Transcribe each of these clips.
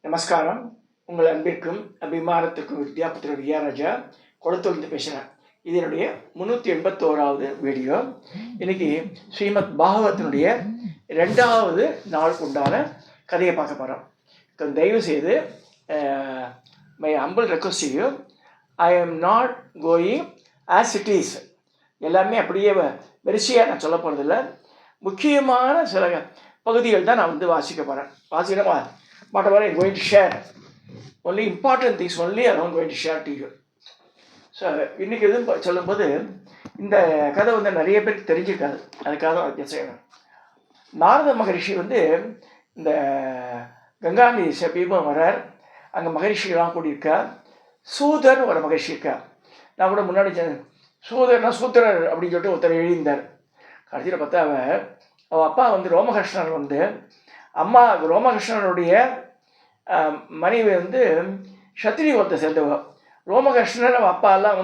நமஸ்காரம். உங்கள் அன்பிற்கும் அபிமானத்திற்கும் வித்யாபுத்திர வித்யாராஜா குளத்தூர்ந்து பேசுகிறேன். இது என்னுடைய 381வது வீடியோ. இன்னைக்கு ஸ்ரீமத் பாகவத்தினுடைய 2வது நாளுக்கு உண்டான கதையை பார்க்க போகிறோம். தயவு செய்து my humble request you, I am not going as it is. எல்லாமே அப்படியே வரிசையாக நான் சொல்ல போகிறதில்ல. முக்கியமான சில பகுதிகள் தான் நான் வாசிக்க போகிறேன். வாசிக்க whatever I'm going to share, only important things only I'm going to share to you. So இன்றைக்கி எதுவும் சொல்லும்போது இந்த கதை நிறைய பேருக்கு தெரிஞ்சிருக்காது. அதுக்காக தான் செய்யணும். நாரத மகரிஷி இந்த கங்கா நதி சமீபம் வரார். அங்கே மகரிஷிகள்லாம் கூடியிருக்கா. சூதர் ஒரு மகரிஷி இருக்கா. நான் கூட முன்னாடி சூத்திரர் அப்படின்னு சொல்லிட்டு ஒருத்தர் எழுதியிருந்தார். கடைசியில் பார்த்தா அவள் அப்பா ரோமகிருஷ்ணர் அம்மா ரோமகிருஷ்ணனுடைய மனைவி சத்திரிய குலத்தை சேர்ந்தவா. ரோமகிருஷ்ணன் அப்பா எல்லாம்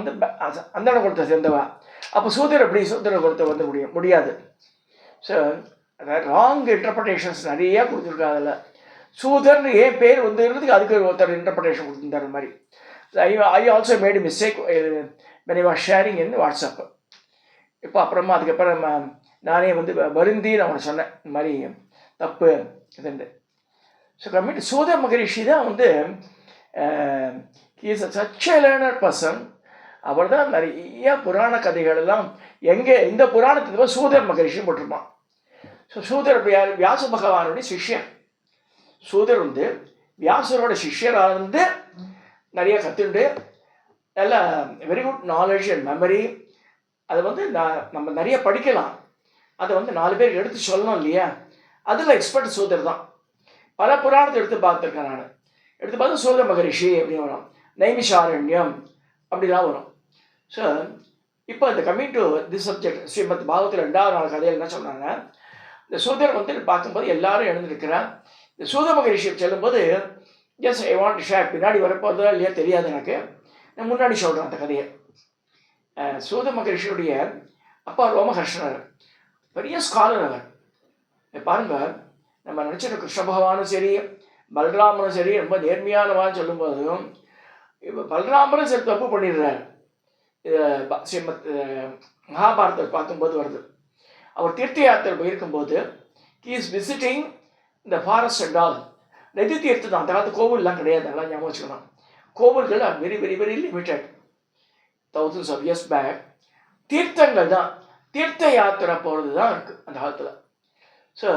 அந்தன குலத்தை சேர்ந்தவா. அப்போ சூத்திர குலத்தை முடியாது. ஸோ ராங் இன்டர்பிரேஷன்ஸ் நிறையா கொடுத்துருக்கா. அதில் சூதர்னு ஏன் பேர் இருந்ததுக்கு அதுக்கு ஒருத்தர் இன்டர்பிரேஷன் கொடுத்துருந்தார். அந்த மாதிரி I also made mistake when I was sharing in WhatsApp. இப்போ அப்புறமா அதுக்கப்புறம் நானே வருந்தி நான் அவனை சொன்னேன், இந்த மாதிரி தப்பு இதுண்டு. ஸோ கம்மிட்டு சூத மகரிஷி தான் is such a learner person. அவர் தான் நிறைய புராண கதைகள் எல்லாம் இந்த புராணத்துக்கு சூதர் மகரிஷியும் போட்டிருப்பான். ஸோ சூதர் யார்? வியாச பகவானுடைய சிஷ்யன். சூதர் வியாசரோட சிஷ்யராக நிறைய கற்றுண்டு நல்ல very good knowledge and memory. அதை நம்ம நிறைய படிக்கலாம். அதை 4 பேர் எடுத்து சொல்லணும் இல்லையா? அதில் எக்ஸ்பர்ட் சூதர் தான். பல புராணத்தை எடுத்து பார்த்துருக்கேன் நான். எடுத்து பார்த்து சூத மகரிஷி அப்படின்னு வரும், நைமிஷாரண்யம் அப்படிலாம் வரும். ஸோ இப்போ இந்த coming to this subject, Srimad பாகவத்தில் 2வது நாள் கதையில் என்ன சொன்னாங்க, இந்த சூதர் பார்க்கும்போது எல்லாரும் எழுந்திருக்கிறான். இந்த சூத மகரிஷி செல்லும்போது as I want to share. பின்னாடி வரப்போகிறதா இல்லையா தெரியாது எனக்கு. நான் முன்னாடி சொல்கிறேன் அந்த கதையை. சூத மகரிஷியுடைய அப்பா ரோமகிருஷ்ணர் பெரிய ஸ்காலர். அவர் பாருங்க, நம்ம நினச்சிட்டு கிருஷ்ண பகவானும் சரி பலராமனும் சரி ரொம்ப நேர்மையானவான்னு சொல்லும்போதும் இப்போ பலராமனும் சரி தப்பு பண்ணிடுறார். ஸ்ரீமத் மகாபாரத்தை பார்க்கும்போது வருது. அவர் தீர்த்த யாத்திரை போயிருக்கும்போது ஹி இஸ் விசிட்டிங் இந்த ஃபாரஸ்ட் அண்ட் ஆல். நதி தீர்த்தம் தான். அந்த காலத்து கோவில்லாம் கிடையாது. அதெல்லாம் ஞாபகம் வச்சுக்கணும். கோவில்கள் are very very very limited. Thousands of years back தீர்த்தங்கள் தான். தீர்த்த யாத்திரை போகிறது தான் இருக்குது அந்த காலத்தில். ஸோ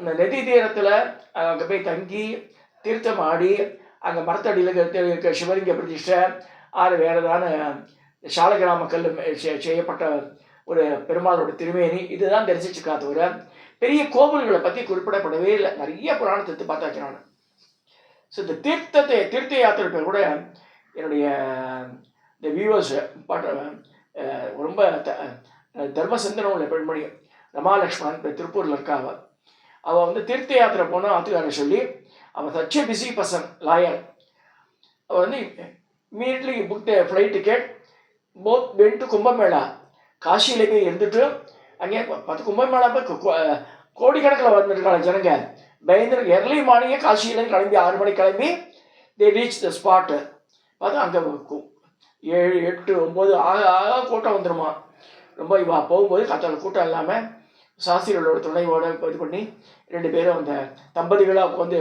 அந்த நதி தீரத்தில் அங்கே போய் தங்கி தீர்த்தம் ஆடி அங்கே மரத்தடியில் இருக்க சிவலிங்க பிரதிஷ்டை ஆறு வேறு ஏதான சாலகிராம கல் செய்யப்பட்ட ஒரு பெருமாளோட திருமேனி இதுதான் தரிசிச்சுக்கா. தவிர பெரிய கோவில்களை பற்றி குறிப்பிடப்படவே இல்லை. நிறைய புராணத்தை எடுத்து பார்த்தாச்சு நான். ஸோ இந்த தீர்த்த யாத்திரை பேர் கூட என்னுடைய இந்த வியூவர்ஸ் ரொம்ப தர்மசந்தனம் பெண்மணி ரமாலக்ஷ்மன் திருப்பூரில் இருக்காவ. அவள் தீர்த்த யாத்திரை போனால் ஆத்துக்கார சொல்லி அவள் such a busy person, lawyer. அவள் immediately book the flight ticket, both went to Kumbh Mela. காசியில் போய் இருந்துட்டு அங்கே 10 கும்பமேளா போய் கோடிக்கணக்கில் வந்துருக்காங்க ஜனங்க. பயந்துருக்கு. எர்லி மார்னிங்கே காசியிலேருந்து கிளம்பி 6 மணிக்கு கிளம்பி தே ரீச் த ஸ்பாட்டு. பார்த்தா அங்கே 7, 8, 9 ஆக கூட்டம் வந்துடுமா. ரொம்ப போகும்போது கத்தால கூட்டம் இல்லாமல் சாஸ்திரிகளோட துணையோடு இது பண்ணி 2 பேரும் அந்த தம்பதிகளாக உட்காந்து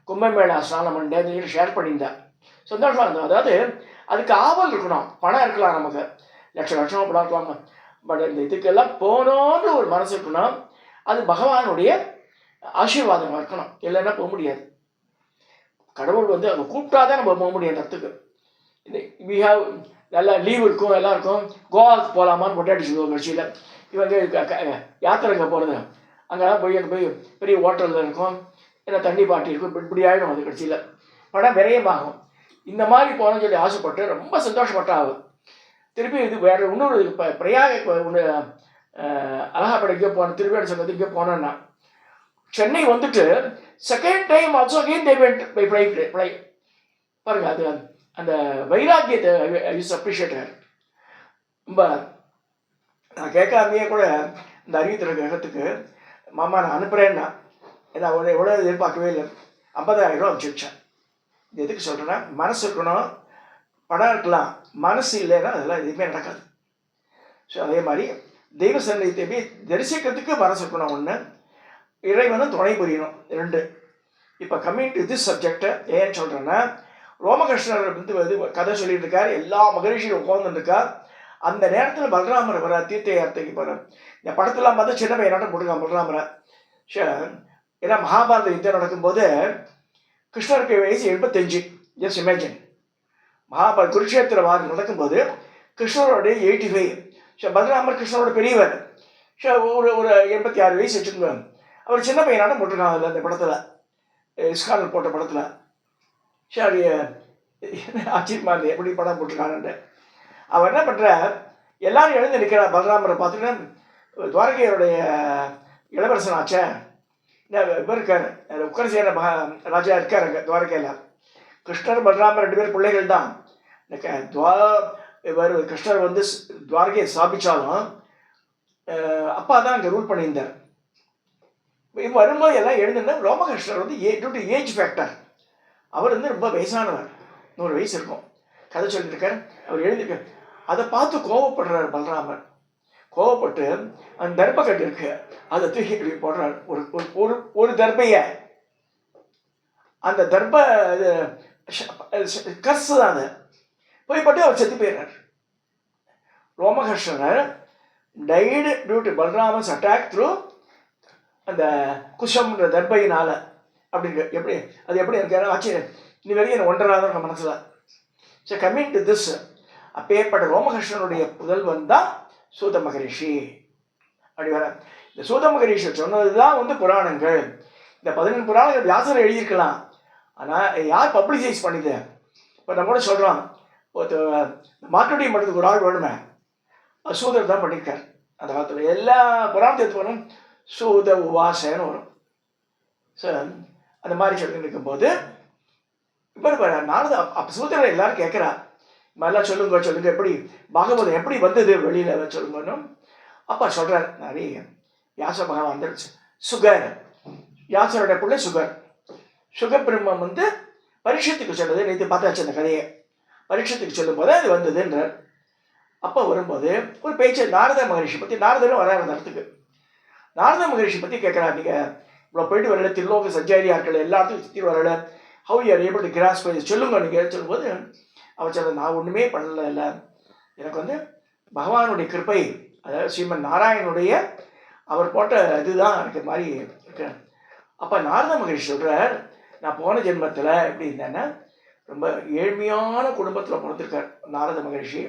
கும்பமேளா ஸ்நானம் பண்ணி ஷேர் பண்ணியிருந்தேன். சந்தோஷமாக இருந்தோம். அதாவது அதுக்கு ஆவல் இருக்கணும். பணம் இருக்கலாம், நமக்கு லட்சம் பணம் இருக்கலாம். பட் இந்த இதுக்கெல்லாம் போகணுன்ற ஒரு மனசு இருக்கணும். அது பகவானுடைய ஆசீர்வாதம் இருக்கணும். இல்லைன்னா போக முடியாது. கடவுள் அவங்க கூப்பிட்டாதான் நம்ம போக முடியும். அந்த இடத்துக்கு வி ஹாவ் நல்லா லீவ் இருக்கும், எல்லாம் இருக்கும். கோவாவுக்கு போகலாமான்னு கொண்டாடி சொல்லுவோம். கட்சியில் இவங்க யாத்திரைங்க போகிறது அங்கெல்லாம் போய் அங்கே போய் பெரிய ஹோட்டலில் இருக்கும், ஏன்னா தண்ணி பாட்டி இருக்கும். இப்படி ஆகிடும். அது கட்சியில் பணம் விரயமாகும். இந்த மாதிரி போகணும்னு சொல்லி ஆசைப்பட்டு ரொம்ப சந்தோஷப்பட்டா ஆகும். திருப்பி இது வேறு இன்னொரு பிரயாக ஒன்று அலகாபாடிக்கே போனேன், திருவேடு சங்கத்துக்கே போனேன்னா Chennai second time also again they went by flight. பாருங்கள், அது அந்த வைராக்கியத்தை யூஸ் அப்ரிஷியேட்டர். ரொம்ப நான் கேட்காமையே கூட இந்த அறிவித்திர கிரகத்துக்கு மாமா நான் அனுப்புகிறேன்னா ஏன்னா எவ்வளோ எதிர்பார்க்கவே இல்லை. 50,000 ரூபா அனுப்பிச்சு வச்சேன். எதுக்கு சொல்கிறேன்னா, மனசு இருக்கணும், படம் இருக்கலாம், மனசு இல்லைன்னா அதெல்லாம் எதுவுமே நடக்காது. ஸோ அதே மாதிரி தெய்வ சந்நிதியை போய் தரிசிக்கிறதுக்கு மனசு இருக்கணும் ஒன்று, இறைவனும் துணை புரியணும் 2. இப்போ கம்மிங் டு திஸ் சப்ஜெக்டை ஏன்னு சொல்கிறேன்னா, ரோமகிருஷ்ணர் வந்து கதை சொல்லிட்டு இருக்கார், எல்லா மகரிஷியும் உட்காந்துருக்கார். அந்த நேரத்தில் பலராமர் வர தீர்த்த யாத்திரைக்கு போகிறார். இந்த படத்தெல்லாம் பார்த்து சின்ன பையனாட்டம் போட்டுருக்கான் பலராமரை. ஏன்னா மகாபாரத யுத்தம் நடக்கும்போது கிருஷ்ணருக்கு வயசு 75. Just imagine. மகாபாரத குருட்சேத்திர வாரம் நடக்கும்போது கிருஷ்ணருடைய 85. பலராமர் கிருஷ்ணரோட பெரியவர். ஒரு 86 வயசு வச்சுக்கோங்க. அவர் சின்ன பையனாட்டம் போட்டிருக்காங்க அதில், அந்த படத்தில், இஸ்கானில் போட்ட படத்தில். சரி, ஆச்சரியமா இருந்தது எப்படி படம் போட்டிருக்காங்கன்ட்டு. அவர் என்ன பண்ணுறார், எல்லாரும் எழுந்து நிற்கிறார். பலராமரை பார்த்துட்டு, துவாரகையருடைய இளவரசன் ஆச்சே இவர் இருக்கார், உக்கரசேன ராஜா இருக்கார் அங்கே துவாரகையில். கிருஷ்ணர் பலராமர் 2 பேர் பிள்ளைகள் தான். இவர் கிருஷ்ணர் வந்து துவாரகையை ஸ்தாபித்தாலும் அப்பா தான் அங்கே ரூல் பண்ணியிருந்தார். இப்போ வரும்போது எல்லாம் எழுந்துன்னா, ரோமகிருஷ்ணர் வந்து டியூ டு ஏஜ் ஃபேக்டர், அவர் வந்து ரொம்ப வயசானவர், 100 வயசு இருக்கும். கதை சொல்லியிருக்கார். அவர் எழுந்திருக்கார். அதை பார்த்து கோவப்படுறார் பலராமர். கோவப்பட்டு அந்த தர்ப்பக்கட்டு இருக்கு, அதை தூக்கி போடுறார். ஒரு தர்பைய, அந்த தர்ப கர்ஸ் தான் அது, போய்பட்டு அவர் செத்து போயிடுறார். ரோமகிருஷ்ணர் died due to Balarama's attack through அந்த குஷம்ன்ற தர்பையினால. அப்படி எப்படி அது எப்படி இருக்காரு ஆச்சரியம். இனி வரைக்கும் எனக்கு ஒன்றராக இருக்கும் மனசில். ஸோ கம்மிங் டு திஸ், அப்பேற்பட்ட ரோமகிருஷ்ணனுடைய புதல்வன் தான் சூத மகரிஷி. அப்படி வர இந்த சூத மகரிஷி சொன்னது தான் வந்து புராணங்கள். இந்த 14 புராணங்கள் வியாசர் எழுதியிருக்கலாம், ஆனால் யார் பப்ளிசைஸ் பண்ணிது? இப்போ நம்ம கூட சொல்கிறோம், மாட்டுடைய மட்டத்துக்கு ஒரு ஆள் வேணுமே, சூதர் தான் பண்ணியிருக்கார். அந்த காலத்தில் எல்லா புராணத்தை எடுத்து வரும், சூத உவாசன்னு வரும். ஸோ அந்த மாதிரி சொல்லி இருக்கும்போது இப்போ நாரத அப்போ சூதரை எல்லாரும் கேட்குறா, மாதிரிலாம் சொல்லுங்க எப்படி பாகவதம் எப்படி வந்தது வெளியில் சொல்லுங்கன்னு. அப்பா சொல்கிறார், நிறைய வியாச பகவான் வந்துடுச்சு. சுகர், வியாசருடைய பிள்ளை சுகர் பிரம்மம் வந்து பரீட்சத்துக்கு சொன்னது. நேற்று பார்த்தாச்சு அந்த கதையை. பரீட்சத்துக்கு சொல்லும் போது அது வந்ததுன்றார். அப்போ வரும்போது ஒரு பேச்சு நாரத மகரிஷி பற்றி, நாரதரும் வராரு அந்த இடத்துக்கு. நாரத மகரிஷி பற்றி கேட்குறாரு, நீங்கள் இவ்வளோ போயிட்டு வரல, திருலோக சஞ்சாரியா இருக்கல, எல்லாத்துக்கும் சுற்றி வரல, how you are able to cross பண்ணி சொல்லுங்க நீங்கள் சொல்லும்போது அவர் சொல்ல, நான் ஒன்றுமே பண்ணல, இல்லை எனக்கு வந்து பகவானுடைய கிருப்பை, அதாவது ஸ்ரீமன் நாராயணனுடைய அவர் போட்ட இதுதான் எனக்கு மாதிரி இருக்கு. அப்போ நாரத மகரிஷி சொல்கிறார், நான் போன ஜென்மத்தில் எப்படி இருந்தேன்னா ரொம்ப ஏழ்மையான குடும்பத்தில் பிறந்திருக்கார் நாரத மகரிஷி.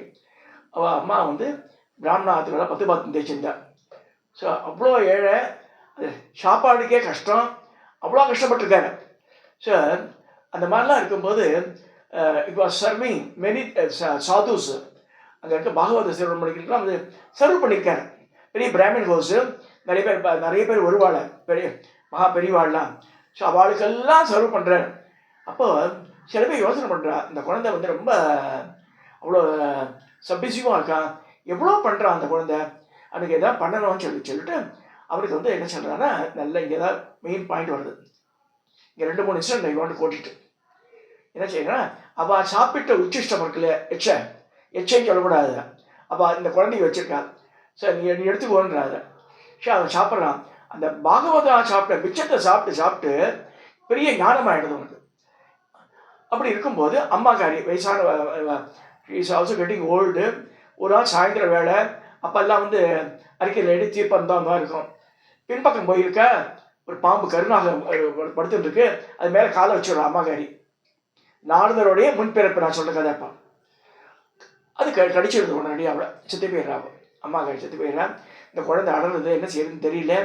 அவள் அம்மா வந்து பிராமணாத்தில் 10 பாத்திரம் தேய்ச்சிருந்தார். ஸோ அவ்வளோ ஏழை, அது சாப்பாடுக்கே கஷ்டம், அவ்வளோ கஷ்டப்பட்டுருக்காரு. ஸோ அந்த மாதிரிலாம் இருக்கும்போது it was serving many sadhus. அங்கே இருக்க பாகவத சேவனம் பண்ணிக்கலாம், அது சர்வ் பண்ணியிருக்காரு. பெரிய பிராமின் ஹவுஸு, நிறைய பேர் வருவாள், பெரிய மகா பெரியவாள்லாம். ஸோ அவளுக்கெல்லாம் சர்வ் பண்ணுறாரு. அப்போ சில பேர் யோசனை பண்ணுறா, இந்த குழந்தை வந்து ரொம்ப அவ்வளோ சப்மிசிவாக இருக்கான், எவ்வளோ பண்ணுறான் அந்த குழந்தை, அதுக்கு எதாவது பண்ணணும்னு சொல்லிட்டு அவருக்கு வந்து என்ன சொல்கிறான்னா, நல்ல இங்கே தான் மெயின் பாயிண்ட் வருது. இங்கே 2-3 இன்சிடென்ட் ஐ வாண்ட் கோட்டிட்டு. என்ன செய்யணும்னா, அவள் சாப்பிட்ட உச்சிஷ்டம் இருக்குல்ல, எச்சைன்னு சொல்லக்கூடாது. அவள் இந்த குழந்தைய வச்சுருக்கா, சார் நீ எடுத்துக்கோன்றாத. சரி அவன் சாப்பிட்றான். அந்த பாகவதா சாப்பிட்ட மிச்சத்தை சாப்பிட்டு பெரிய ஞானம் ஆகிடுது அவனுக்கு. அப்படி இருக்கும்போது அம்மாக்காரி வயசான, இஸ் ஆல்சோ கெட்டிங் ஓல்டு. ஒரு நாள் சாயந்தர வேலை, அப்போல்லாம் வந்து அறிக்கையில் எடுத்து தீர்ப்பம் தான் இருக்கும். பின்பக்கம் போயிருக்க ஒரு பாம்பு கருணாக படுத்துட்டு இருக்கு, அது மேலே காலை வச்சுடுறா அம்மாக்காரி. நாரதருடைய முன்பிறப்பு நான் சொல்கிற கதை. அப்பா அது கடிச்சிடுது உடனடியாக. அவளை செத்து போயிடுறா, அம்மாக்காரி செத்து போயிடுறா. இந்த குழந்தை அடறது என்ன செய்யுதுன்னு தெரியல,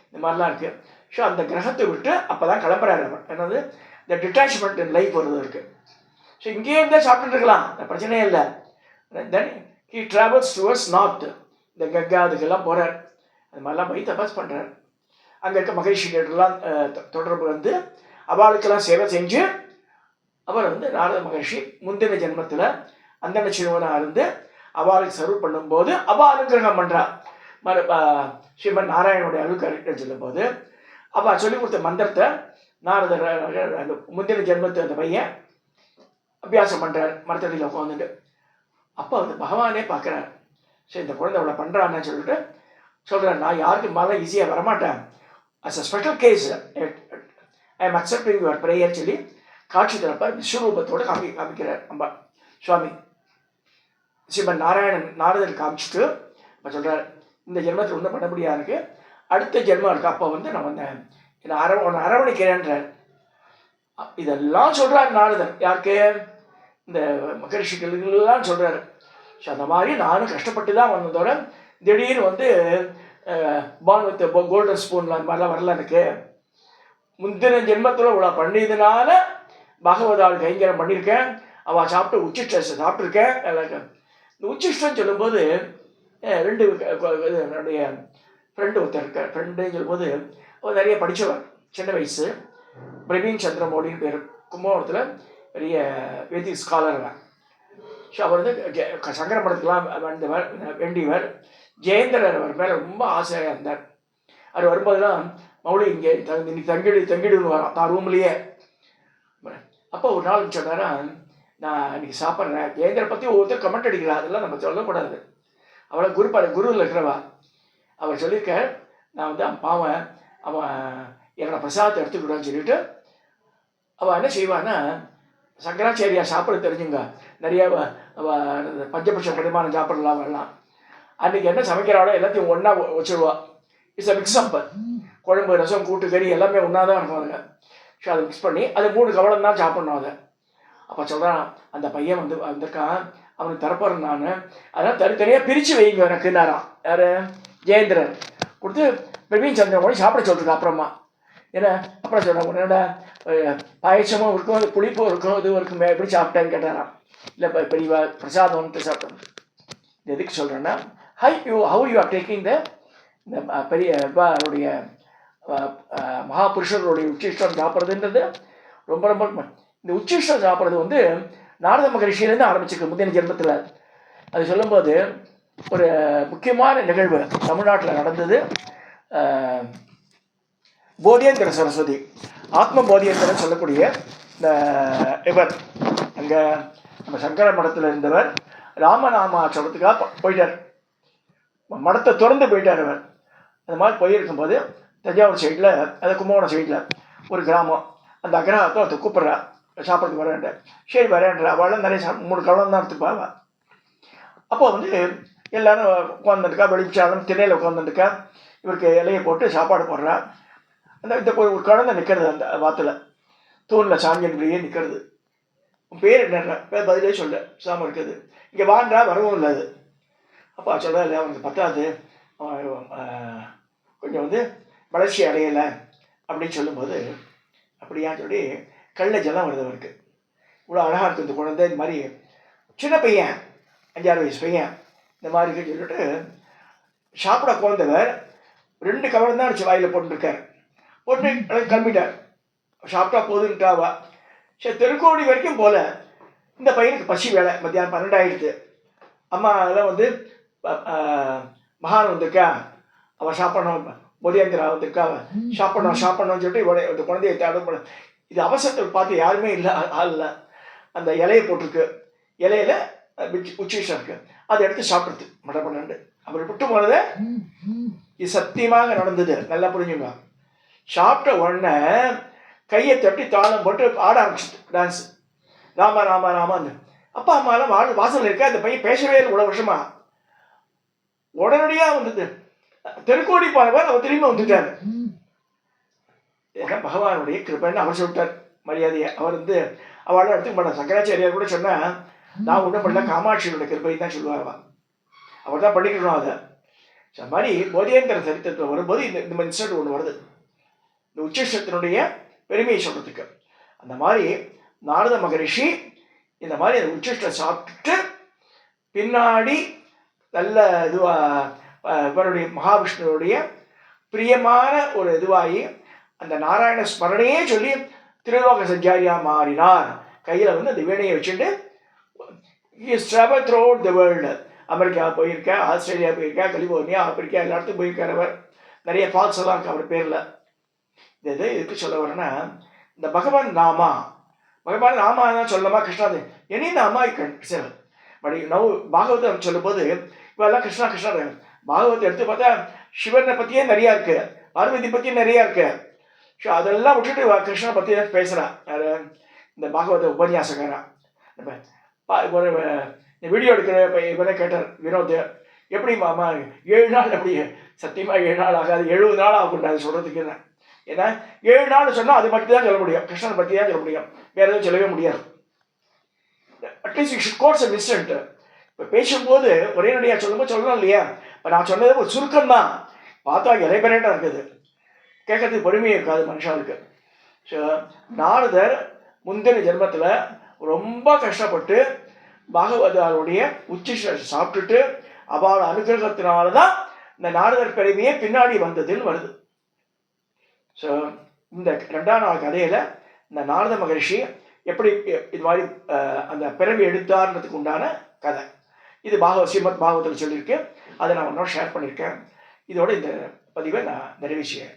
இந்த மாதிரிலாம் இருக்குது. ஸோ அந்த கிரகத்தை விட்டு அப்போ தான் கிளம்புறாரு அவர். என்னது இந்த டிட்டாச்மெண்ட் இன் லைஃப் வருது இருக்குது. ஸோ இங்கேயே இருந்தால் சாப்பிட்டுட்டு இருக்கலாம், பிரச்சனையே இல்லை. Then he travels towards north, இந்த கங்கா அதுக்கெல்லாம் போகிறார். அது மாதிரிலாம் போய் தபாஸ் பண்ணுறார். அங்கே இருக்க மகரிஷிகளெல்லாம் தொடர்பு வந்து அவளுக்கெல்லாம் சேவை செஞ்சு அவர் வந்து நாரத மகரிஷி முந்தின ஜென்மத்தில் அந்தன சிறுவனாக இருந்து அவளுக்கு சர்வ் பண்ணும்போது அவள் அனுகிரகம் பண்ணுறா. ஸ்ரீமன் நாராயணனுடைய அருள் சொல்லும்போது அவள் சொல்லிக் கொடுத்த மந்திரத்தை நாரதர் அந்த முந்தின ஜென்மத்து அந்த பையன் அபியாசம் பண்ணுறார் மரத்தடியில் உட்காந்துட்டு. அப்போ வந்து பகவானே பார்க்குறார். சரி இந்த குழந்தை அவ்வளோ பண்ணுறான்னு சொல்லிட்டு சொல்கிறேன், நான் யாருக்கு மேலே ஈஸியாக வரமாட்டேன், as a special case I am accepting your prayer சொல்லி காட்சி தரப்பார். விஸ்வரூபத்தோடு காமிக்கிறார் அம்பா சுவாமி. ஸ்ரீமன் நாரதர் காமிச்சிட்டு இப்போ சொல்கிறார், இந்த ஜென்மத்தில் ஒன்றும் பண்ண முடியாது இருக்குது, அடுத்த ஜென்மம் இருக்குது, அப்போ வந்து நான் வந்தேன் உன்னை அரவணைக்கிறேன்றார். இதெல்லாம் சொல்கிறார் நாரதர். யாருக்கு? இந்த மகரிஷிகளுக்கெல்லாம் சொல்கிறாரு. ஸோ அந்த மாதிரி நானும் கஷ்டப்பட்டு தான் வந்ததோட திடீர்னு வந்து பான் வித் கோல்டன் ஸ்பூன் அந்த மாதிரிலாம் வரல. எனக்கு முந்தின ஜென்மத்தில் இவ்வளோ பண்ணியதுனால பகவதாள் கைங்கரம் பண்ணியிருக்கேன், அவள் சாப்பிட்டு உச்சிஷ்ட சாப்பிட்ருக்கேன். இந்த உச்சிஷ்டம் சொல்லும்போது ரெண்டு என்னுடைய ஃப்ரெண்டு ஒருத்தர் இருக்கார். ஃப்ரெண்டுன்னு சொல்லும்போது அவர் நிறைய படித்தவர், சின்ன வயசு, பிரவீன் சந்திரமோடின்னு பேர், கும்பகோணத்தில் பெரிய வேதிக் ஸ்காலர். ஸோ அவர் வந்து சங்கர படத்துக்கெலாம் வேண்டியவர். ஜெயேந்திரர் அவர் மேலே ரொம்ப ஆசையாக இருந்தார். அவர் வரும்போதெல்லாம் மௌலி இங்கே இன்னைக்கு தங்கிடுன்னு வரோம் தான் ரூம்லேயே. அப்போ ஒரு நாள் சொன்னாரா, நான் இன்னைக்கு சாப்பிட்றேன். ஜெயேந்திரரை பற்றி ஒவ்வொருத்தர் கமெண்ட் அடிக்கிறா, அதெல்லாம் நம்ம சொல்லக்கூடாது. அவளை குருவில் இருக்கிறவா. அவர் சொல்லியிருக்க, நான் வந்து பாவன் அவன் என்னோட பிரசாதத்தை எடுத்துக்கிட்டான்னு சொல்லிட்டு அவள் என்ன செய்வான்னா, சங்கராச்சாரியா சாப்பிட தெரிஞ்சுங்க, நிறைய பஞ்சபட்ச பரிமாணம் சாப்பிடலாம் வரலாம். அன்றைக்கி என்ன சமைக்கிறாளோ எல்லாத்தையும் ஒன்றா வச்சுடுவா. It's a mix up. குழம்பு, ரசம், கூட்டு, கறி எல்லாமே ஒன்றா தான் இருக்கும் அதுங்க. ஸோ அதை மிக்ஸ் பண்ணி அது 3 கவலம் தான் சாப்பிட்ணும் அதை. அப்போ சொல்கிறான், அந்த பையன் வந்து வந்திருக்கான், அவனுக்கு தரப்போகிறேன் நான், அதனால் தனித்தனியாக பிரித்து வைங்க எனக்குன்னாரான். யார்? ஜெயேந்திரன் கொடுத்து பிரவீன் சந்திரன் கூட சாப்பிட சொல்லிருக்கா. அப்புறமா ஏன்னா அப்புறம் சொன்னான், உன்னோட பாயசமும் இருக்கும், புளிப்பும் இருக்கும், இதுவும் இருக்குமே, எப்படி சாப்பிட்டேன்னு கேட்டாரான். இல்லை பெரியவா பிரசாதம்ன்ட்டு சாப்பிட்டேன். இது எதுக்கு சொல்கிறேன்னா, ஹவு யூ ஆர் டேக்கிங் இந்த பெரிய அவருடைய மகாபுருஷர்களுடைய உச்சிஷ்டம் சாப்பிட்றதுன்றது ரொம்ப ரொம்ப. இந்த உச்சிஷ்டம் சாப்பிட்றது வந்து நாரத மகரிஷியிலேருந்து ஆரம்பிச்சிருக்கு முந்தின ஜென்மத்தில். அது சொல்லும்போது ஒரு முக்கியமான நிகழ்வு தமிழ்நாட்டில் நடந்தது. போதியேந்திர சரஸ்வதி, ஆத்ம போதியேந்திரன் சொல்லக்கூடிய இந்த இவர் அங்கே நம்ம சங்கர மடத்தில் இருந்தவர் ராமநாமா சொல்கிறதுக்காக போயிட்டார். மடத்தை திறந்து போயிட்டார் அவர். அந்த மாதிரி போயிருக்கும்போது தஞ்சாவூர் சைடில், அது கும்பகோணம் சைடில் ஒரு கிராமம், அந்த அக்ரஹத்தை ஒருத்தர் கூப்பிட்றா சாப்பிட்றதுக்கு வரேன்ட்ட. சரி வரேன்ற, அவள் நிறைய 3 கவலம் தான் எடுத்துப்பாவா. அப்போ வந்து எல்லோரும் உட்காந்துருக்கா, வெளிச்சாலும் திணையில் உட்காந்துருக்கா, இவருக்கு இலையை போட்டு சாப்பாடு போடுறா. இந்த ஒரு குழந்தை நிற்கிறது அந்த வாத்தில், தூணில் சாஞ்சின்றியே நிற்கிறது. உன் பேர் என்ன? பேர் பதிலே சொல்ல சாம இருக்குது. இங்கே வாண்டா வரவும் இல்லை அது. அப்போ சொல்ல இல்லை, அவனுக்கு பத்தாது, கொஞ்சம் வந்து வளர்ச்சி அடையலை அப்படின்னு சொல்லும்போது, அப்படியான்னு சொல்லி கல்ல ஜலம் வருது அவருக்கு. இவ்வளோ அழகாக இருக்குது இந்த குழந்தை, இந்த மாதிரி சின்ன பையன், 5-6 வயசு பையன், இந்த மாதிரி இருக்குன்னு சொல்லிட்டு சாப்பிட குழந்தவர் 2 கவலம் தான் அடிச்சு வாயில் போட்டுருக்கார். போட்டு கிளம்பிட்டார். சாப்பிட்டா போதுன்ட்டாவா. சரி தெருக்கோடி வரைக்கும் போல இந்த பையனுக்கு பசி வேலை. மத்தியானம் 12 ஆகிடுது. அம்மா அதெல்லாம் வந்து மகான் வந்திருக்கா, அவள் சாப்பிடணும், போதியேந்திரா வந்திருக்கா, சாப்பிடணும்னு சொல்லிட்டு இந்த குழந்தைய தேட. இது அவசரத்தில் பார்த்து யாருமே இல்லை, ஆளில் அந்த இலையை போட்டிருக்கு. இலையில உச்சிஷம் இருக்கு, அதை எடுத்து சாப்பிடுறது மட பண்ணு. அவர் விட்டு போனதை இது சத்தியமாக நடந்தது, நல்லா புரிஞ்சுங்க. சாப்பிட்ட உடனே கையை தட்டி தாளம் போட்டு ஆட ஆரம்பிச்சிது, டான்ஸ். ராமா ராமா ராமான்னு. அப்பா அம்மாலாம் வாசல் இருக்க, அந்த பையன் பேசவே இல்லை இவ்வளோ வருஷமா. உடனடியாக வந்தது தெருக்கோடி பாருவார், அவர் திரும்பி வந்துட்டார். ஏன்னா பகவானுடைய கிருப்பைன்னு அவர் சொல்லிட்டார் மரியாதையை. அவர் வந்து அவளை எடுத்துக்க மாட்டார். சங்கராச்சாரியார் கூட சொன்னால், நான் ஒன்றும் பண்ணல, காமாட்சியோட கிருப்பை தான் சொல்லுவார். அவர் தான் பண்ணிக்கணும் அதை. அது மாதிரி போதியேந்திர சரித்திரத்தில் வரும்போது இந்த மாதிரி இன்சிடென்ட் ஒன்று வருது, இந்த உச்சிஷ்டத்தினுடைய பெருமையை சொல்கிறதுக்கு. அந்த மாதிரி நாரத மகரிஷி இந்த மாதிரி அந்த உச்சிஷ்டம் சாப்பிட்டுட்டு பின்னாடி நல்ல இவருடைய மகாவிஷ்ணுடைய பிரியமான ஒரு இதுவாகி அந்த நாராயண ஸ்மரணையே சொல்லி திருலோக சஞ்சாரியாக மாறினார். கையில் வந்து அந்த வீணையை வச்சுட்டு is travel through out the world. America போயிருக்கேன், ஆஸ்திரேலியா போயிருக்கேன், கலிபோர்னியா, ஆப்பிரிக்கா, எல்லா இடத்துக்கும் போயிருக்கார் அவர். நிறைய ஃபால்ஸ் எல்லாம் இருக்கு அவர் பேரில். இது எதுக்கு சொல்ல வரேன்னா, இந்த பகவான் நாமா, பகவான் ராமாயணம் சொல்லமா கிருஷ்ணா என்ன அம்மா சரி பட் நவ் பாகவதம் சொல்லும்போது இப்பெல்லாம் கிருஷ்ணா கிருஷ்ணா பாகவத்தை எடுத்து பார்த்தா சிவனை பற்றியே நிறையா இருக்கு, பார்வதி பற்றியும் நிறையா இருக்கு. ஸோ அதெல்லாம் விட்டுட்டு கிருஷ்ணனை பற்றி தான் பேசுகிறான் யார் இந்த பாகவத உபன்யாசகரா. ஒரு இந்த வீடியோ எடுக்கிற இவரே கேட்டார் வினோத், எப்படி மாமா 7 நாள் எப்படி சத்தியமாக 7 நாள் ஆகாது 70 நாள் ஆகும்டா அது சொல்கிறதுக்கு. என்ன ஏன்னா 7 நாள் சொன்னால் அது மட்டும் தான் சொல்ல முடியும், கிருஷ்ணனை பற்றி தான் சொல்ல முடியும், வேறு எதுவும் சொல்லவே முடியாது. At least you should gods instant. இப்போ பேசும்போது ஒரே நடியாக சொல்லும்போது சொல்லணும் இல்லையா. இப்போ நான் சொன்னது ஒரு சுருக்கம் தான், பார்த்தா எலைபரேட்டாக இருக்குது, கேட்கறதுக்கு பொறுமையே இருக்காது மனுஷாவுக்கு. ஸோ நாரதர் முந்தின ஜென்மத்தில் ரொம்ப கஷ்டப்பட்டு பாகவதாருடைய உச்சிஷ்ட சாப்பிட்டுட்டு அவளோட அனுகிரகத்தினால தான் இந்த நாரதர் பிறவியே பின்னாடி வந்ததுன்னு வருது. ஸோ இந்த 2ஆம் நாள் கதையில் இந்த நாரத மகரிஷி எப்படி இது மாதிரி அந்த பிறவி எடுத்தார்ன்றதுக்கு உண்டான கதை இது ஸ்ரீமத் பாகவத்தில் சொல்லியிருக்கேன். அதை நான் ஒன்றோட ஷேர் பண்ணியிருக்கேன். இதோட இந்த பதிவை நான் நிறைவேற்றியேன்.